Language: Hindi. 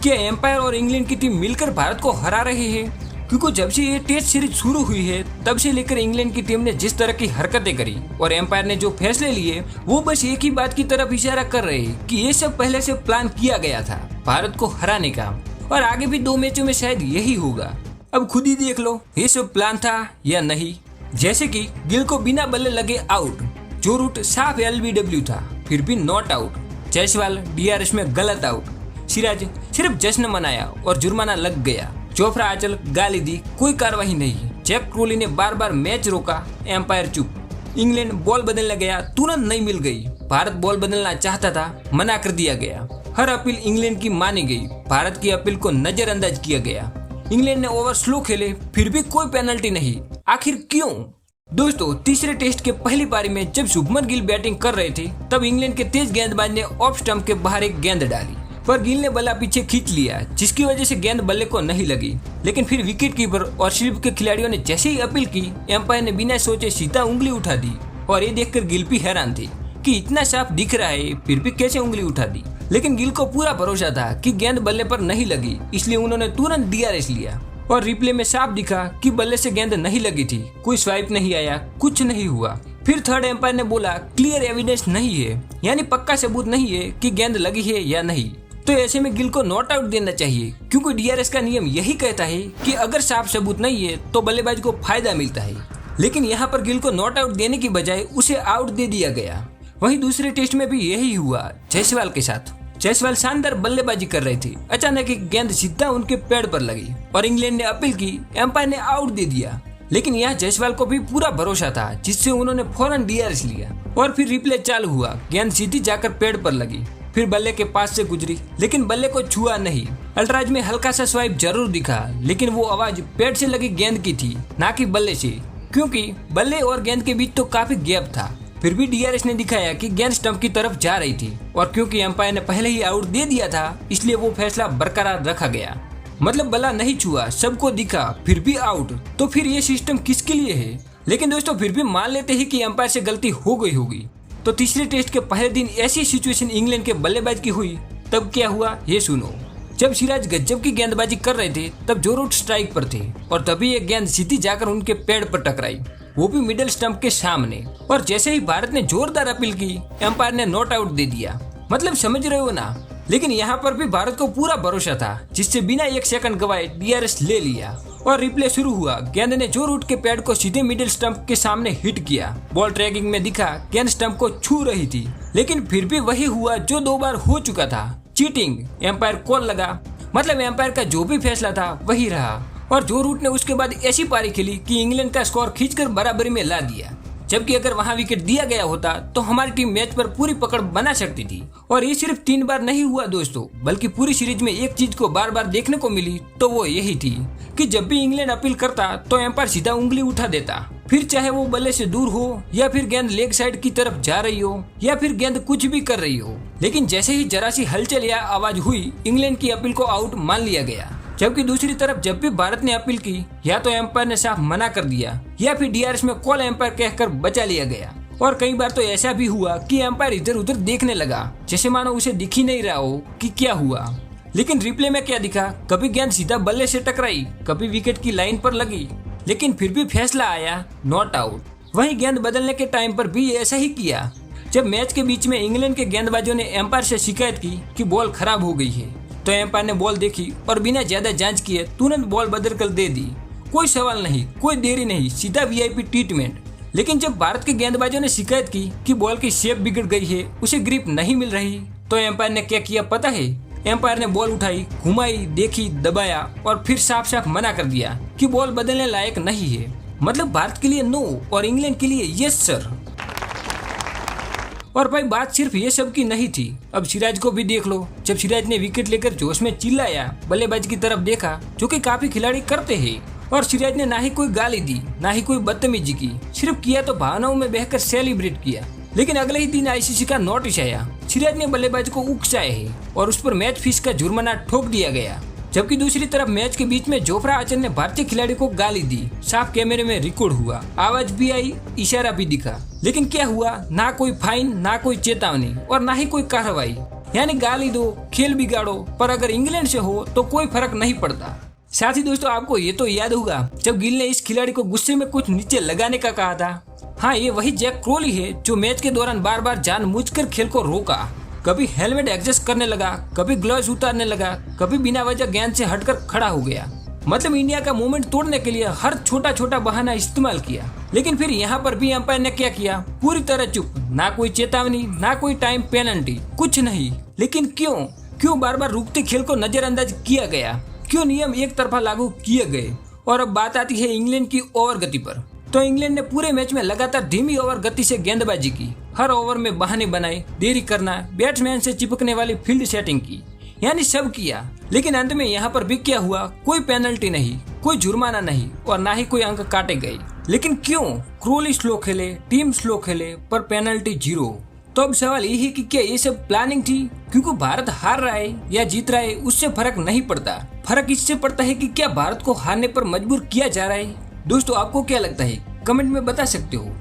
क्या एम्पायर और इंग्लैंड की टीम मिलकर भारत को हरा रही है? क्योंकि जब से ये टेस्ट सीरीज शुरू हुई है तब से लेकर इंग्लैंड की टीम ने जिस तरह की हरकतें करी और एम्पायर ने जो फैसले लिए वो बस एक ही बात की तरफ इशारा कर रहे हैं कि ये सब पहले से प्लान किया गया था भारत को हराने का, और आगे भी 2 मैचों में शायद यही होगा। अब खुद ही देख लो ये सब प्लान था या नहीं। जैसे कि गिल को बिना बल्ले लगे आउट, जो रूट साफ LBW था फिर भी नॉट आउट, जायसवाल DRS में गलत आउट, सिराज सिर्फ जश्न मनाया और जुर्माना लग गया, जोफ्रा आर्चर गाली दी, कोई कार्रवाई नहीं, जैक क्रोली ने बार बार मैच रोका, एम्पायर चुप, इंग्लैंड बॉल बदलने गया तुरंत नहीं मिल गई, भारत बॉल बदलना चाहता था मना कर दिया गया, हर अपील इंग्लैंड की मानी गई, भारत की अपील को नजरअंदाज किया गया, इंग्लैंड ने ओवर स्लो खेले फिर भी कोई पेनल्टी नहीं, आखिर क्यों? दोस्तों तीसरे टेस्ट के पहली पारी में जब शुभमन गिल बैटिंग कर रहे थे तब इंग्लैंड के तेज गेंदबाज ने ऑफ स्टंप के बाहर एक गेंद डाली, पर गिल ने बल्ला पीछे खींच लिया जिसकी वजह से गेंद बल्ले को नहीं लगी। लेकिन फिर विकेट कीपर और स्लिप के खिलाड़ियों ने जैसे ही अपील की एम्पायर ने बिना सोचे सीधा उंगली उठा दी, और ये देखकर गिल भी हैरान थे कि इतना साफ दिख रहा है फिर भी कैसे उंगली उठा दी। लेकिन गिल को पूरा भरोसा था कि गेंद बल्ले पर नहीं लगी, इसलिए उन्होंने तुरंत DRS लिया और रिप्ले में साफ दिखा कि बल्ले से गेंद नहीं लगी थी, कोई स्वाइप नहीं आया, कुछ नहीं हुआ। फिर थर्ड एम्पायर ने बोला क्लियर एविडेंस नहीं है, यानी पक्का सबूत नहीं है कि गेंद लगी है या नहीं, तो ऐसे में गिल को नॉट आउट देना चाहिए, क्योंकि DRS का नियम यही कहता है कि अगर साफ सबूत नहीं है तो बल्लेबाज को फायदा मिलता है। लेकिन यहाँ पर गिल को नॉट आउट देने की बजाय उसे आउट दे दिया गया। वहीं दूसरे टेस्ट में भी यही हुआ जायसवाल के साथ। जायसवाल शानदार बल्लेबाजी कर रहे थे, अचानक एक गेंद सीधा उनके पैड पर लगी और इंग्लैंड ने अपील की, एम्पायर ने आउट दे दिया। लेकिन यहाँ जायसवाल को भी पूरा भरोसा था जिससे उन्होंने फौरन DRS लिया और फिर रिप्ले चालू हुआ, गेंद सीधी जाकर पैड पर लगी, फिर बल्ले के पास से गुजरी लेकिन बल्ले को छुआ नहीं। अल्ट्राज में हल्का सा स्वाइप जरूर दिखा लेकिन वो आवाज पैड से लगी गेंद की थी, ना कि बल्ले से, क्योंकि बल्ले और गेंद के बीच तो काफी गैप था। फिर भी DRS ने दिखाया कि गेंद स्टंप की तरफ जा रही थी, और क्योंकि एम्पायर ने पहले ही आउट दे दिया था इसलिए वो फैसला बरकरार रखा गया। मतलब बल्ला नहीं छुआ, सबको दिखा, फिर भी आउट, तो फिर ये सिस्टम किसके लिए है? लेकिन दोस्तों फिर भी मान लेते हैं कि एम्पायर से गलती हो गई होगी। तो तीसरे टेस्ट के पहले दिन ऐसी सिचुएशन इंग्लैंड के बल्लेबाज की हुई, तब क्या हुआ ये सुनो। जब सिराज गजब की गेंदबाजी कर रहे थे तब जो रूट स्ट्राइक पर थे, और तभी एक गेंद सीधी जाकर उनके पैड पर टकराई, वो भी मिडिल स्टंप के सामने, और जैसे ही भारत ने जोरदार अपील की एम्पायर ने नॉट आउट दे दिया। मतलब समझ रहे हो ना। लेकिन यहाँ पर भी भारत को पूरा भरोसा था जिससे बिना 1 सेकंड गवाए DRS ले लिया और रिप्ले शुरू हुआ। गेंद ने जो रूट के पैड को सीधे मिडिल स्टंप के सामने हिट किया। बॉल ट्रैकिंग में दिखा गेंद स्टंप को छू रही थी, लेकिन फिर भी वही हुआ जो 2 बार हो चुका था, चीटिंग। एम्पायर कॉल लगा, मतलब एम्पायर का जो भी फैसला था वही रहा, और जो रूट ने उसके बाद ऐसी पारी खेली कि इंग्लैंड का स्कोर खींचकर बराबरी में ला दिया। जबकि अगर वहां विकेट दिया गया होता तो हमारी टीम मैच पर पूरी पकड़ बना सकती थी। और ये सिर्फ 3 बार नहीं हुआ दोस्तों, बल्कि पूरी सीरीज में एक चीज को बार बार देखने को मिली, तो वो यही थी कि जब भी इंग्लैंड अपील करता तो एम्पायर सीधा उंगली उठा देता, फिर चाहे वो बल्ले से दूर हो या फिर गेंद लेग साइड की तरफ जा रही हो या फिर गेंद कुछ भी कर रही हो। लेकिन जैसे ही जरा सी हलचल या आवाज हुई इंग्लैंड की अपील को आउट मान लिया गया। जबकि दूसरी तरफ जब भी भारत ने अपील की या तो एम्पायर ने साफ मना कर दिया या फिर DRS में कॉल एम्पायर कहकर बचा लिया गया। और कई बार तो ऐसा भी हुआ कि एम्पायर इधर उधर देखने लगा जैसे मानो उसे दिख ही नहीं रहा हो कि क्या हुआ। लेकिन रिप्ले में क्या दिखा, कभी गेंद सीधा बल्ले से टकराई, कभी विकेट की लाइन पर लगी, लेकिन फिर भी फैसला आया नॉट आउट। वहीं गेंद बदलने के टाइम पर भी ऐसा ही किया। जब मैच के बीच में इंग्लैंड के गेंदबाजों ने एम्पायर से शिकायत की कि बॉल खराब हो गई है, तो एम्पायर ने बॉल देखी और बिना ज्यादा जांच किए तुरंत बॉल बदल कर दे दी। कोई सवाल नहीं, कोई देरी नहीं, सीधा VIP ट्रीटमेंट। लेकिन जब भारत के गेंदबाजों ने शिकायत की कि बॉल की शेप बिगड़ गई है, उसे ग्रिप नहीं मिल रही, तो एम्पायर ने क्या किया पता है? एम्पायर ने बॉल उठाई, घुमाई, देखी, दबाया और फिर साफ साफ मना कर दिया कि बॉल बदलने लायक नहीं है। मतलब भारत के लिए नो और इंग्लैंड के लिए यस सर। और भाई बात सिर्फ ये सब की नहीं थी, अब सिराज को भी देख लो। जब सिराज ने विकेट लेकर जोश में चिल्लाया, बल्लेबाज की तरफ देखा जो कि काफी खिलाड़ी करते हैं, और सिराज ने ना ही कोई गाली दी ना ही कोई बदतमीजी की, सिर्फ किया तो भावनाओं में बहकर सेलिब्रेट किया। लेकिन अगले ही दिन ICC का नोटिस आया, सिराज ने बल्लेबाज को उकसाया है और उस पर मैच फीस का जुर्माना ठोक दिया गया। जबकि दूसरी तरफ मैच के बीच में जोफ्रा आर्चर ने भारतीय खिलाड़ी को गाली दी, साफ कैमरे में रिकॉर्ड हुआ, आवाज भी आई, इशारा भी दिखा। लेकिन क्या हुआ? ना कोई फाइन, ना कोई चेतावनी और ना ही कोई कार्रवाई। यानी गाली दो, खेल बिगाड़ो, पर अगर इंग्लैंड से हो तो कोई फर्क नहीं पड़ता। साथ ही दोस्तों आपको ये तो याद होगा जब गिल ने इस खिलाड़ी को गुस्से में कुछ नीचे लगाने का कहा था। हाँ, ये वही जैक क्रोली है जो मैच के दौरान बार बार जानबूझकर खेल को रोका। कभी हेलमेट एडजस्ट करने लगा, कभी ग्लव्स उतारने लगा, कभी बिना वजह गेंद से हटकर खड़ा हो गया। मतलब इंडिया का मूवमेंट तोड़ने के लिए हर छोटा छोटा बहाना इस्तेमाल किया। लेकिन फिर यहाँ पर भी अंपायर ने क्या किया, पूरी तरह चुप। ना कोई चेतावनी, ना कोई टाइम पेनल्टी, कुछ नहीं। लेकिन क्यों बार बार रुकते खेल को नजरअंदाज किया गया? क्यों नियम एक तरफा लागू किए गए? और अब बात आती है इंग्लैंड की ओवर गति पर। तो इंग्लैंड ने पूरे मैच में लगातार धीमी ओवर गति से गेंदबाजी की। हर ओवर में बहाने बनाए, देरी करना, बैट्समैन से चिपकने वाली फील्ड सेटिंग की, यानी सब किया। लेकिन अंत में यहाँ पर भी क्या हुआ, कोई पेनल्टी नहीं, कोई जुर्माना नहीं और ना ही कोई अंक काटे गए। लेकिन क्यों? क्रोली स्लो खेले, टीम स्लो खेले, पर पेनल्टी 0। तो अब सवाल ये है कि क्या ये सब प्लानिंग थी? क्योंकि भारत हार रहा है या जीत रहा है उससे फर्क नहीं पड़ता। फर्क इससे पड़ता है कि क्या भारत को हारने पर मजबूर किया जा रहा है। दोस्तों आपको क्या लगता है, कमेंट में बता सकते हो।